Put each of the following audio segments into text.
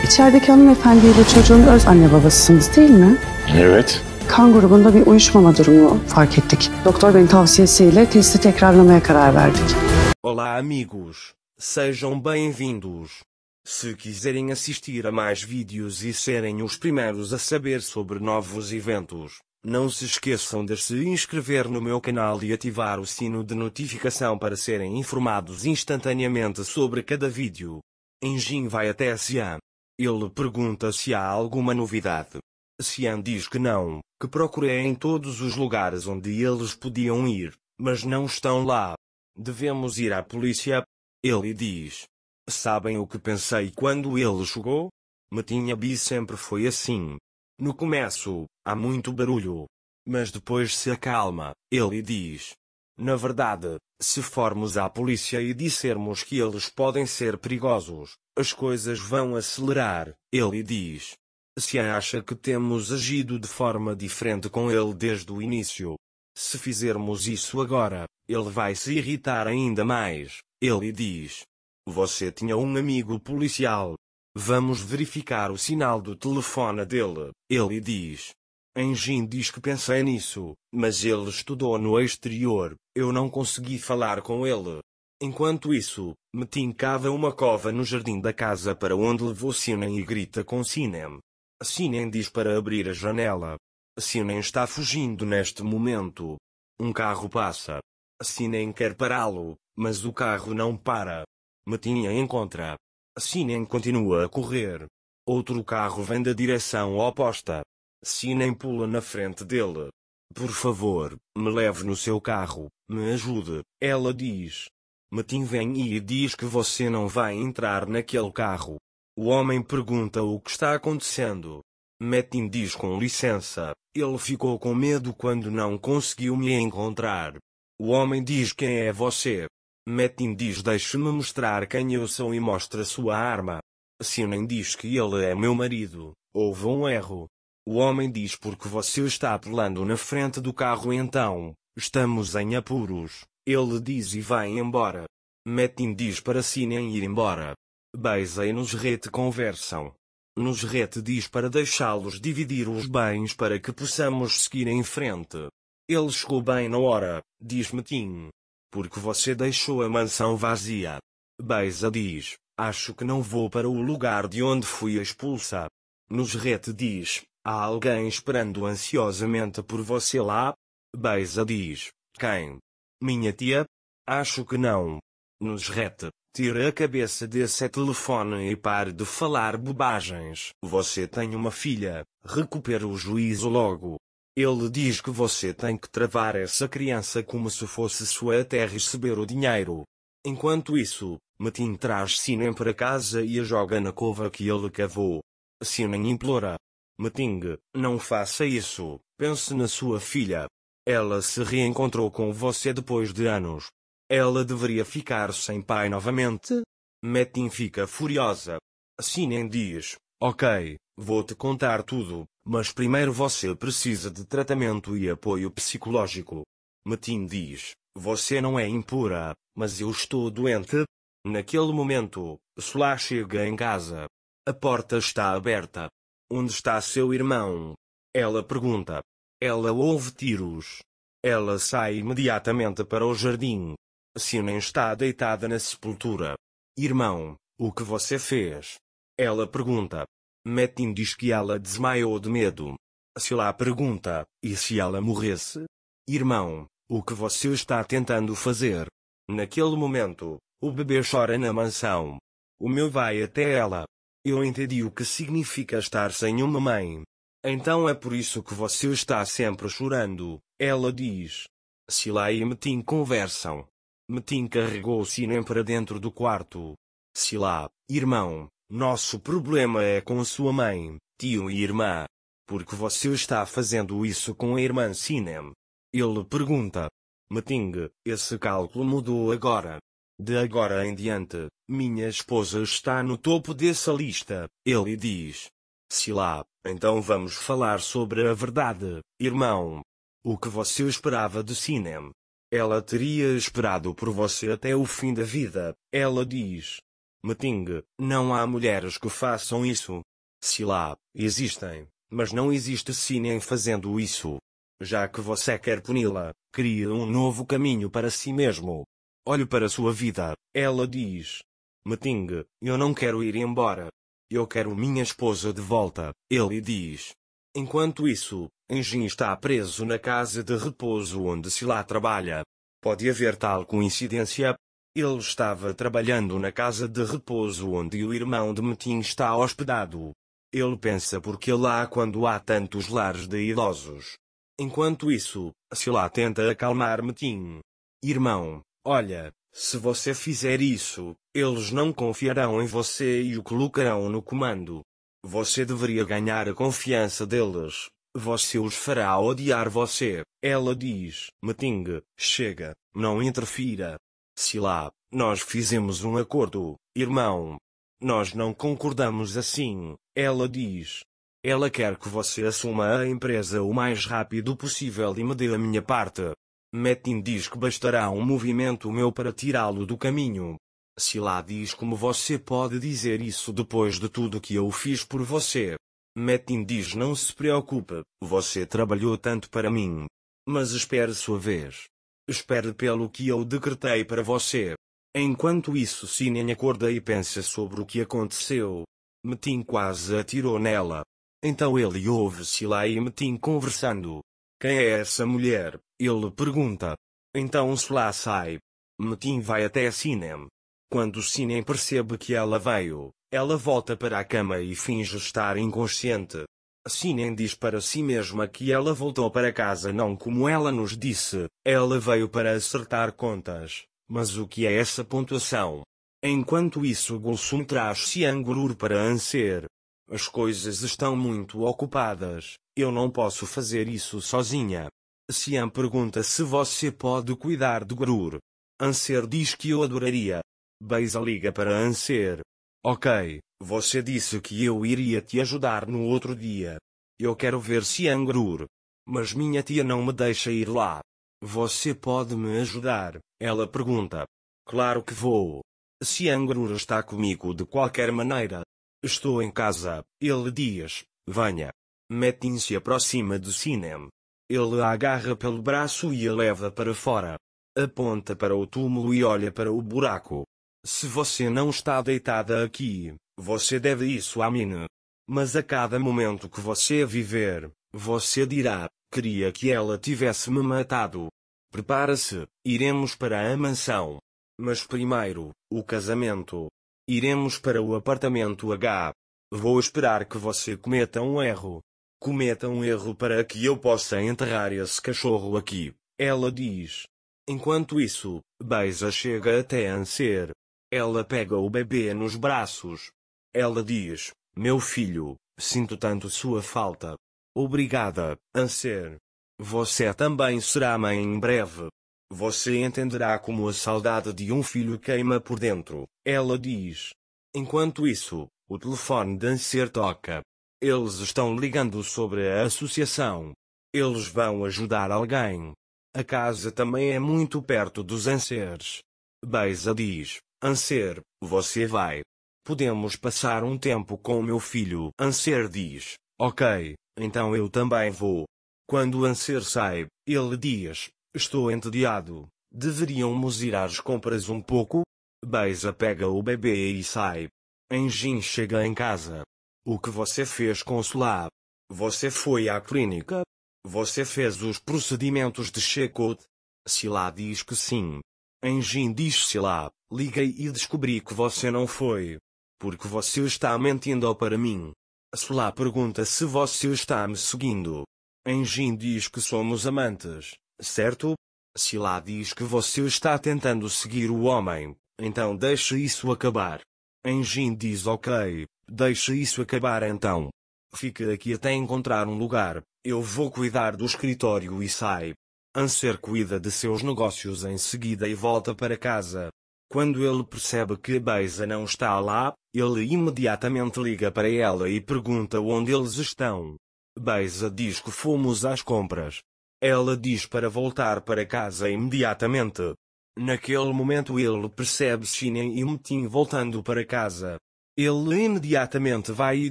İçerideki hanımefendiyle çocuğun öz anne babasısınız değil mi? Evet. Kan grubunda bir uyuşmama durumu fark ettik. Doktor beyin tavsiyesiyle testi tekrarlamaya karar verdik. Olá amigos, sejam bem-vindos. Se quiserem assistir a mais vídeos e serem os primeiros a saber sobre novos eventos, não se esqueçam de se inscrever no meu canal e ativar o sino de notificação para serem informados instantaneamente sobre cada vídeo. Engin vai até Xian. Ele pergunta se há alguma novidade. Xian diz que não, que procurei em todos os lugares onde eles podiam ir, mas não estão lá. Devemos ir à polícia? Ele diz. Sabem o que pensei quando ele chegou? Metinha B sempre foi assim. No começo, há muito barulho. Mas depois se acalma, ele diz. Na verdade, se formos à polícia e dissermos que eles podem ser perigosos, as coisas vão acelerar, ele diz. Se acha que temos agido de forma diferente com ele desde o início. Se fizermos isso agora, ele vai se irritar ainda mais, ele diz. Você tinha um amigo policial. Vamos verificar o sinal do telefone dele, ele diz. Engin diz que pensei nisso, mas ele estudou no exterior, eu não consegui falar com ele. Enquanto isso, Metin cava uma cova no jardim da casa para onde levou Sinem e grita com Sinem. Sinem diz para abrir a janela. Sinem está fugindo neste momento. Um carro passa. Sinem quer pará-lo, mas o carro não para. Metin a encontra. Sinem continua a correr. Outro carro vem da direção oposta. Sinem pula na frente dele. Por favor, me leve no seu carro, me ajude, ela diz. Metin vem e diz que você não vai entrar naquele carro. O homem pergunta o que está acontecendo. Metin diz com licença, ele ficou com medo quando não conseguiu me encontrar. O homem diz quem é você. Metin diz deixe-me mostrar quem eu sou e mostra sua arma. Sinem diz que ele é meu marido, houve um erro. O homem diz porque você está pulando na frente do carro então, estamos em apuros, ele diz e vai embora. Metin diz para Sinem ir embora. Beisa e Nusret conversam. Nusret diz para deixá-los dividir os bens para que possamos seguir em frente. Ele chegou bem na hora, diz Metin. Porque você deixou a mansão vazia. Beisa diz, acho que não vou para o lugar de onde fui expulsa. Nusret diz, há alguém esperando ansiosamente por você lá? Beisa diz, quem? Minha tia? Acho que não. Nusret, tira a cabeça desse telefone e pare de falar bobagens. Você tem uma filha, recupera o juízo logo. Ele diz que você tem que travar essa criança como se fosse sua até receber o dinheiro. Enquanto isso, Metin traz Sinem para casa e a joga na cova que ele cavou. Sinem implora. Metin, não faça isso, pense na sua filha. Ela se reencontrou com você depois de anos. Ela deveria ficar sem pai novamente? Metin fica furiosa. Sinem diz, ok, vou-te contar tudo, mas primeiro você precisa de tratamento e apoio psicológico. Metin diz, você não é impura, mas eu estou doente. Naquele momento, Solah chega em casa. A porta está aberta. Onde está seu irmão? Ela pergunta. Ela ouve tiros. Ela sai imediatamente para o jardim. Sinem está deitada na sepultura. Irmão, o que você fez? Ela pergunta. Metin diz que ela desmaiou de medo. Solah pergunta, e se ela morresse? Irmão, o que você está tentando fazer? Naquele momento, o bebê chora na mansão. O meu vai até ela. Eu entendi o que significa estar sem uma mãe. Então é por isso que você está sempre chorando, ela diz. Solah e Metin conversam. Metin carregou Sinem para dentro do quarto. Solah, irmão, nosso problema é com sua mãe, tio e irmã. Por que você está fazendo isso com a irmã Sinem? Ele pergunta. Metin, esse cálculo mudou agora. De agora em diante, minha esposa está no topo dessa lista, ele diz. Solah, então vamos falar sobre a verdade, irmão. O que você esperava de Sinem? Ela teria esperado por você até o fim da vida, ela diz. Meting, não há mulheres que façam isso. Sila, existem, mas não existe Sinem fazendo isso. Já que você quer puni-la, crie um novo caminho para si mesmo. Olhe para sua vida, ela diz. Meting, eu não quero ir embora. Eu quero minha esposa de volta, ele diz. Enquanto isso, Enjin está preso na casa de repouso onde Sila trabalha. Pode haver tal coincidência? Ele estava trabalhando na casa de repouso onde o irmão de Metin está hospedado. Ele pensa porque lá quando há tantos lares de idosos. Enquanto isso, Sila tenta acalmar Metin. Irmão, olha, se você fizer isso, eles não confiarão em você e o colocarão no comando. Você deveria ganhar a confiança deles. Você os fará odiar você, ela diz. Meting, chega, não interfira. Sila, nós fizemos um acordo, irmão. Nós não concordamos assim, ela diz. Ela quer que você assuma a empresa o mais rápido possível e me dê a minha parte. Metin diz que bastará um movimento meu para tirá-lo do caminho. Sila diz como você pode dizer isso depois de tudo que eu fiz por você. Metin diz não se preocupe, você trabalhou tanto para mim. Mas espere sua vez. Espere pelo que eu decretei para você. Enquanto isso Sinem acorda e pensa sobre o que aconteceu. Metin quase atirou nela. Então ele ouve Sila e Metin conversando. Quem é essa mulher? Ele pergunta. Então Sila sai. Metin vai até Sinem. Quando Sinem percebe que ela veio, ela volta para a cama e finge estar inconsciente. Sinem diz para si mesma que ela voltou para casa não como ela nos disse, ela veio para acertar contas. Mas o que é essa pontuação? Enquanto isso Gulsum traz Siangurur para Anser. As coisas estão muito ocupadas, eu não posso fazer isso sozinha. Siam pergunta se você pode cuidar de Gurur. Anser diz que eu adoraria. Beisa liga para Anser. Ok, você disse que eu iria te ajudar no outro dia. Eu quero ver Siangurur. Mas minha tia não me deixa ir lá. Você pode me ajudar? Ela pergunta. Claro que vou. Siangurur está comigo de qualquer maneira. Estou em casa, ele diz. Venha. Metin se aproxima de Sinem. Ele a agarra pelo braço e a leva para fora. Aponta para o túmulo e olha para o buraco. Se você não está deitada aqui, você deve isso a mim. Mas a cada momento que você viver, você dirá, queria que ela tivesse me matado. Prepara-se, iremos para a mansão. Mas primeiro, o casamento. Iremos para o apartamento H. Vou esperar que você cometa um erro. Cometa um erro para que eu possa enterrar esse cachorro aqui, ela diz. Enquanto isso, Beisa chega até Anser. Ela pega o bebê nos braços. Ela diz, meu filho, sinto tanto sua falta. Obrigada, Anser. Você também será mãe em breve. Você entenderá como a saudade de um filho queima por dentro, ela diz. Enquanto isso, o telefone de Anser toca. Eles estão ligando sobre a associação. Eles vão ajudar alguém. A casa também é muito perto dos Ansers. Beisa diz, Anser, você vai. Podemos passar um tempo com meu filho. Anser diz, ok, então eu também vou. Quando Anser sai, ele diz, estou entediado. Deveríamos ir às compras um pouco? Beisa pega o bebê e sai. Enjin chega em casa. O que você fez com Sula? Você foi à clínica? Você fez os procedimentos de check-out? Sila diz que sim. Enjin diz Sila, liguei e descobri que você não foi. Porque você está mentindo para mim. Sila pergunta se você está me seguindo. Enjin diz que somos amantes, certo? Sila diz que você está tentando seguir o homem, então deixe isso acabar. Enjin diz ok, deixe isso acabar então. Fique aqui até encontrar um lugar, eu vou cuidar do escritório e sai. Anser cuida de seus negócios em seguida e volta para casa. Quando ele percebe que a Beisa não está lá, ele imediatamente liga para ela e pergunta onde eles estão. Beisa diz que fomos às compras. Ela diz para voltar para casa imediatamente. Naquele momento ele percebe Shinen e Metin voltando para casa. Ele imediatamente vai e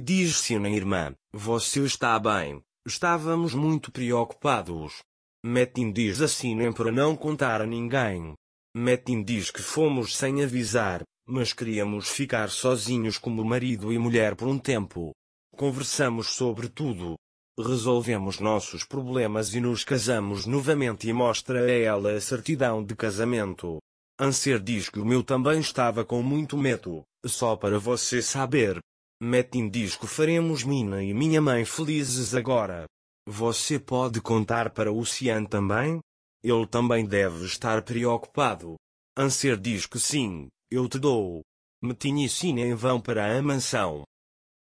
diz: Shinen, irmã, você está bem? Estávamos muito preocupados. Metin diz a Shinen para não contar a ninguém. Metin diz que fomos sem avisar, mas queríamos ficar sozinhos como marido e mulher por um tempo. Conversamos sobre tudo. Resolvemos nossos problemas e nos casamos novamente e mostra a ela a certidão de casamento. Anser diz que o meu também estava com muito medo, só para você saber. Metin diz que faremos Mina e minha mãe felizes agora. Você pode contar para o Xian também? Ele também deve estar preocupado. Anser diz que sim, eu te dou. Metin e Shinen vão para a mansão.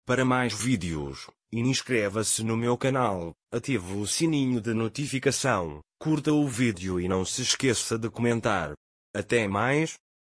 Para mais vídeos, inscreva-se no meu canal, ative o sininho de notificação, curta o vídeo e não se esqueça de comentar. Até mais.